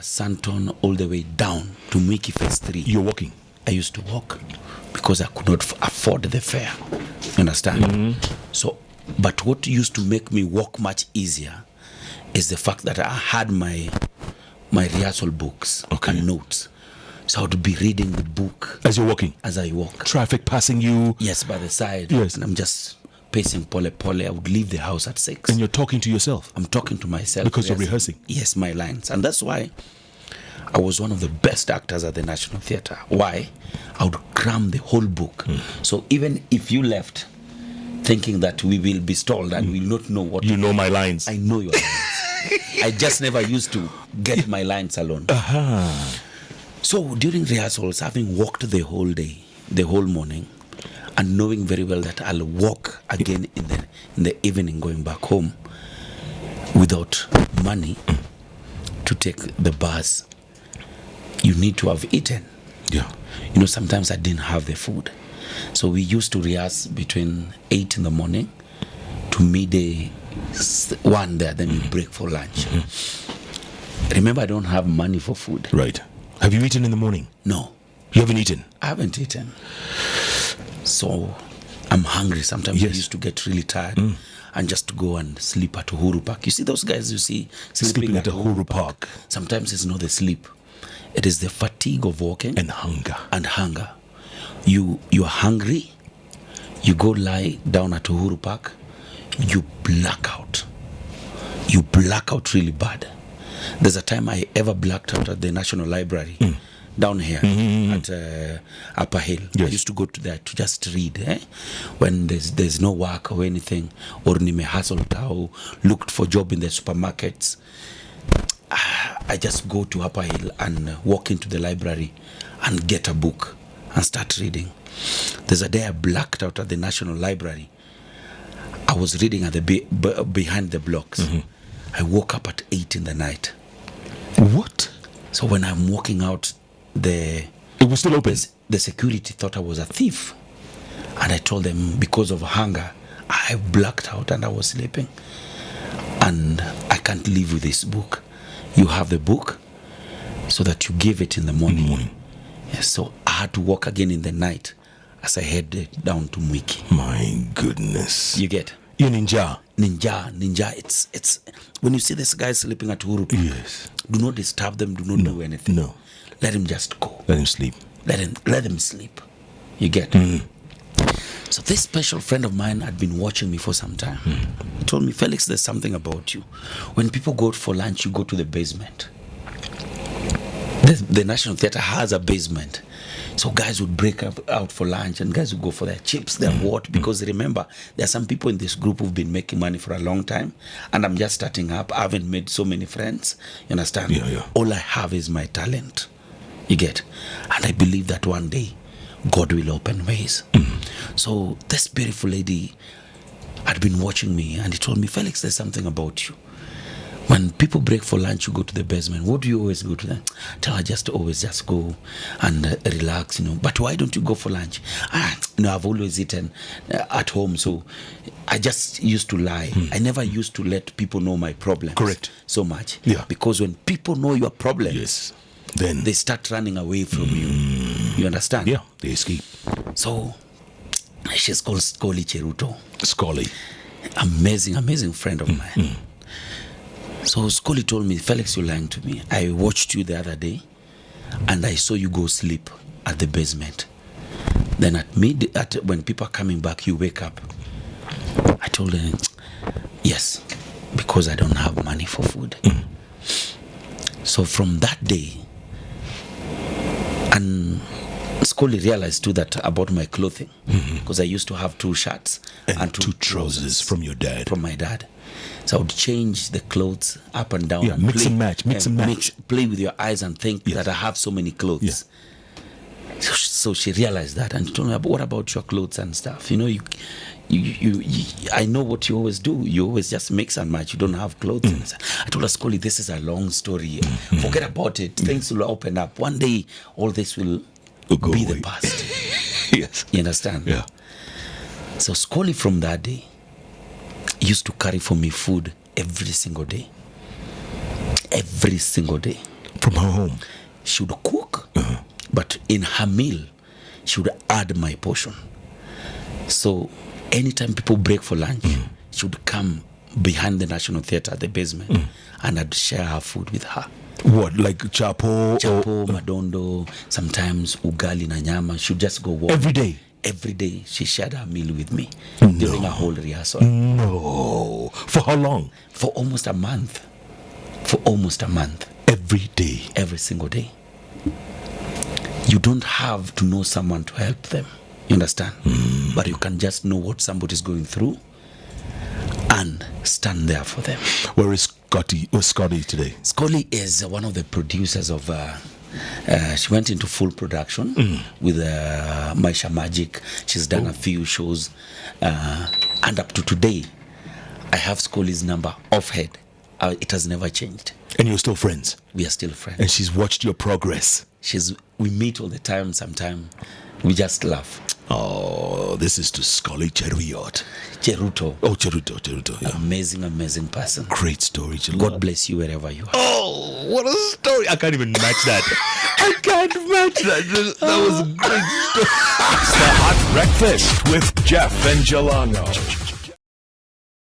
Santon all the way down to Mwiki Phase 3. You're walking? I used to walk because I could not afford the fare. You understand? So, but what used to make me walk much easier is the fact that I had my rehearsal books and notes. So I would be reading the book as you're walking. As I walk. Traffic passing you. Yes, by the side. Yes. And I'm just pacing pole. I would leave the house at 6. And you're talking to yourself. I'm talking to myself because you're rehearsing. Yes, my lines, and that's why I was one of the best actors at the National Theatre. Why? I would cram the whole book. So even if you left thinking that we will be stalled and we will not know what you know my lines. I know your lines. I just never used to get my lines alone. So during rehearsals, having walked the whole day, the whole morning, and knowing very well that I'll walk again in the evening going back home without money to take the bus, you need to have eaten. Yeah. You know, sometimes I didn't have the food. So we used to rehearse between 8 in the morning to midday 1 there, then we break for lunch. Remember, I don't have money for food. Right. Have you eaten in the morning? No. You haven't eaten? I haven't eaten. So I'm hungry. Sometimes I used to get really tired and just to go and sleep at Uhuru Park. You see those guys you see sleeping at Uhuru Park. Sometimes it's not the sleep. It is the fatigue of walking. And hunger. And hunger. You're hungry. You go lie down at Uhuru Park. You black out. You black out really bad. There's a time I ever blacked out at the National Library down here at Upper Hill. Yes. I used to go to there to just read when there's no work or anything, or nime hustled or looked for job in the supermarkets. I just go to Upper Hill and walk into the library and get a book and start reading. There's a day I blacked out at the National Library. I was reading at the behind the blocks. I woke up at 8 in the night. What? So when I'm walking out, it was still open. The security thought I was a thief, and I told them because of hunger, I blacked out and I was sleeping, and I can't live with this book. You have the book, so that you give it in the morning. Yes. So I had to walk again in the night as I headed down to Mwiki. My goodness. You get? You're ninja. Ninja. It's when you see this guy sleeping at Uhuru Park, yes. Do not disturb them. Do not do anything. No. Let him just go. Let him sleep. Let him sleep. You get? So this special friend of mine had been watching me for some time. He told me, Felix, there's something about you. When people go for lunch, you go to the basement. The National Theatre has a basement. So guys would break out for lunch, and guys would go for their chips, their what, because remember, there are some people in this group who've been making money for a long time, and I'm just starting up. I haven't made so many friends. You understand? Yeah. All I have is my talent. You get? And I believe that one day, God will open ways. So this beautiful lady had been watching me, and he told me, Felix, there's something about you. When people break for lunch, you go to the basement. What do you always go to them? Tell her always just go and relax, But why don't you go for lunch? I've always eaten at home, so I just used to lie. I never used to let people know my problems. Correct. So much. Yeah. Because when people know your problems, yes, then they start running away from you. You understand? Yeah, they escape. So she's called Scolly Cheruto. Scolly. Amazing friend of mine. So Scolly told me, Felix, you're lying to me. I watched you the other day, and I saw you go sleep at the basement. Then when people are coming back, you wake up. I told her, yes, because I don't have money for food. So from that day, and Scolly realized too that about my clothing, because I used to have 2 shirts and two trousers from your dad. From my dad. So I would change the clothes up and down. Yeah, and mix and match. Play with your eyes and think that I have so many clothes. Yeah. So she realized that, and she told me, what about your clothes and stuff? You I know what you always do. You always just mix and match. You don't have clothes. I told her, Scolly, this is a long story. Forget about it. Things will open up. One day, all this will be the past. Yes. You understand? Yeah. So Scolly from that day used to carry for me food every single day. Every single day. From her home. She would cook, but in her meal, she would add my portion. So anytime people break for lunch, she would come behind the National Theatre, the basement, and I'd share her food with her. What, like chapo? Chapo, madondo, sometimes ugali na nyama. She would just go walk. Every day? Every day she shared her meal with me during a whole rehearsal. No. For how long? For almost a month. For almost a month. Every day? Every single day. You don't have to know someone to help them. You understand? But you can just know what somebody's going through and stand there for them. Where is Scolly today? Scolly is one of the producers of she went into full production with Maisha Magic. She's done a few shows, and up to today I have Scolly's number off head. It has never changed. And you're still friends? We are still friends. And she's watched your progress? We meet all the time. Sometimes we just laugh. Oh, this is to Scolly Cheruto. Cheruto. Oh, Cheruto. Yeah. Amazing person. Great story. God bless you wherever you are. Oh, what a story. I can't even match that. I can't match that. That was a great story. It's the Hot Breakfast with Jeff and Jalango.